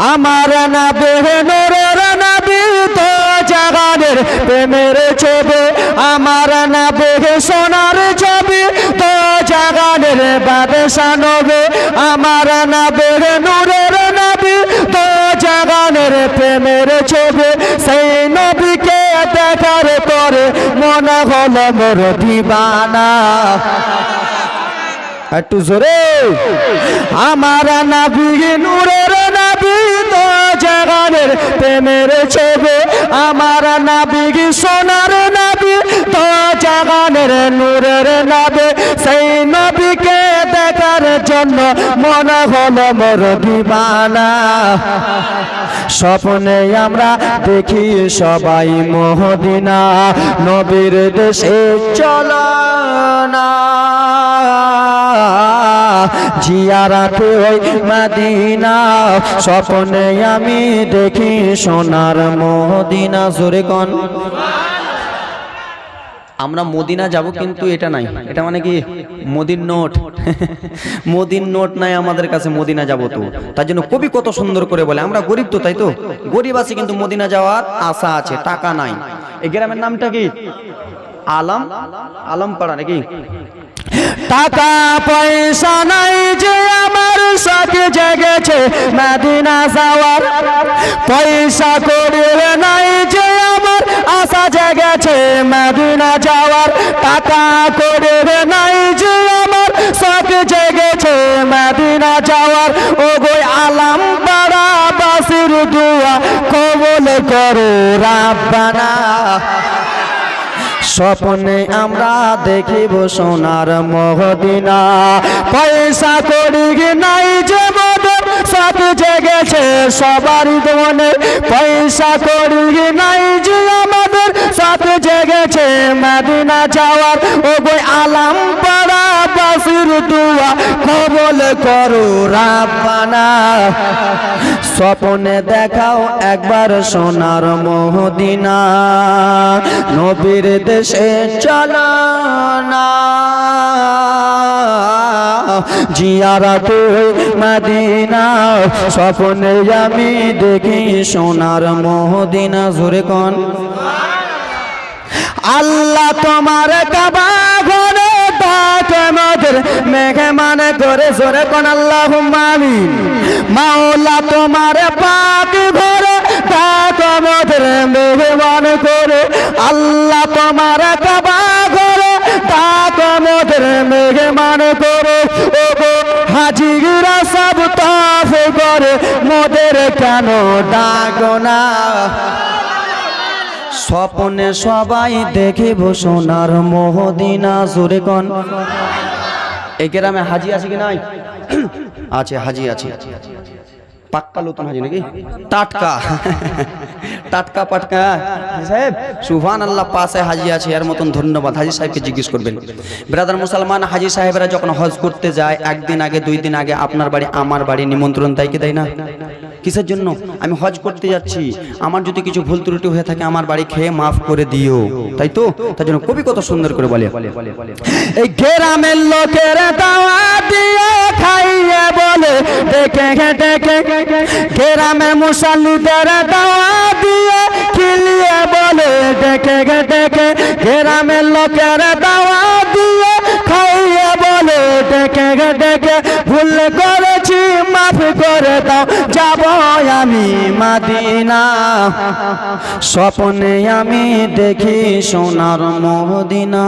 আমার নবী নূরের নবী তো জাগানের প্রেমের ছবি আমার নবী সোনার ছবি তো জাগানের বাদশা নবী আমার নবী নূরের নবী তো জাগানের প্রেমের ছবি সেই নবীকে দেখার পরে মনে হলো মোর দিবানা একটু জোরে আমার নবী নূরের নবী তো জাগানের প্রেমের ছবি আমার নবী সোনার নবী তো জাগানের নূরের নবী সেই নবীকে দেখার জন্য মনে হলো মোর দিবানা স্বপ্নে আমরা দেখি সবাই মদিনা নবীর দেশে চলো না জিয়ারাতে ওই মদিনা স্বপ্নে আমি দেখি সোনার মদিনা জোরে কোন আমরা মদিনা যাব কিন্তু এটা নাই এটা মানে কি মদির নোট মদির নোট নাই আমাদের কাছে মদিনা যাব তো তার জন্য কবি কত সুন্দর করে বলে আমরা গরিব তো তাই তো গরিব আছি কিন্তু মদিনা যাওয়ার আশা আছে টাকা নাই এই গ্রামের নামটা কি আলমপাড়া নাকি টাকা পয়সা নাই যে আমার শখ জেগেছে মদিনা যাওয়ার পয়সা করে নাই যে আমার আশা জেগেছে মদিনা যাওয়ার টাকা করে নাই যে আমার শখ জেগেছে মদিনা যাওয়ার ও গো আলমপাড়া বাসির দুয়া কবুল করো রাব্বানা স্বপ্নে আমরা দেখিব সোনার মদিনা পয়সা করি নাই যে মদন সব জেগেছে সবার মনে পয়সা করি নাই যে আমাদের সব জেগেছে মদিনা যাওয়ার ও গো আলমপাড়া বাসির দুয়া কবুল করো রাব্বানা স্বপ্নে দেখাও একবার সোনার মদিনা নবীর দেশে চলো না জিয়ারাতে মদিনা স্বপ্নে আমি দেখি সোনার মদিনা জোরে কোন আল্লাহ তোমার কাবা ঘরে ডাকে মোদের মেহমান করে জোরে কোন আল্লাহুম্মা আমিন মাওলা তোমার পাক ঘরে ডাকে মোদের মেহমান করে আল্লাহ তোমার কাবা ঘরে ডাকে মোদের মেহমান করে ও গো হাজিরা সব তাফ করে মোদের কেন ডাকো না স্বপ্নে সবাই দেখিব সোনার মদিনা জোরে কোন এই গ্রামে হাজি আছে কি নাই আছে হাজি আছে পাক্কা নতুন হাজি নাকি টাটকা টাটকা পাটকা সাহেব সুবহানাল্লাহ পাশে হাজি আছে এর মতন ধন্যবাদ হাজি সাহেবকে জিজ্ঞেস করবেন ব্রাদার মুসলমান হাজি সাহেবরা যখন হজ করতে যায় একদিন আগে দুই দিন আগে আপনার বাড়ি আমার বাড়ি নিমন্ত্রণ দেয় কি দেয় না কিসের জন্য আমি হজ করতে যাচ্ছি আমার যদি কিছু ভুল ত্রুটি হয়ে থাকে আমার বাড়ি খেয়ে মাফ করে দিও তাই তো তার জন্য কবি কত সুন্দর করে বলে এই গ্রামের লোকের দাওয়াত দিয়ে খাইয়ে বলে দেখে দেখে গ্রামের মুসল্লিদের দাওয়াত দিয়ে খিলিয়ে বলে দেখে দেখে গ্রামের লোকের দাওয়াত দিয়ে খাইয়ে বলে দেখে দেখে ভুল করেছি মাফ করে দাও যাব আমি মদিনা স্বপ্নে আমি দেখি সোনার মদিনা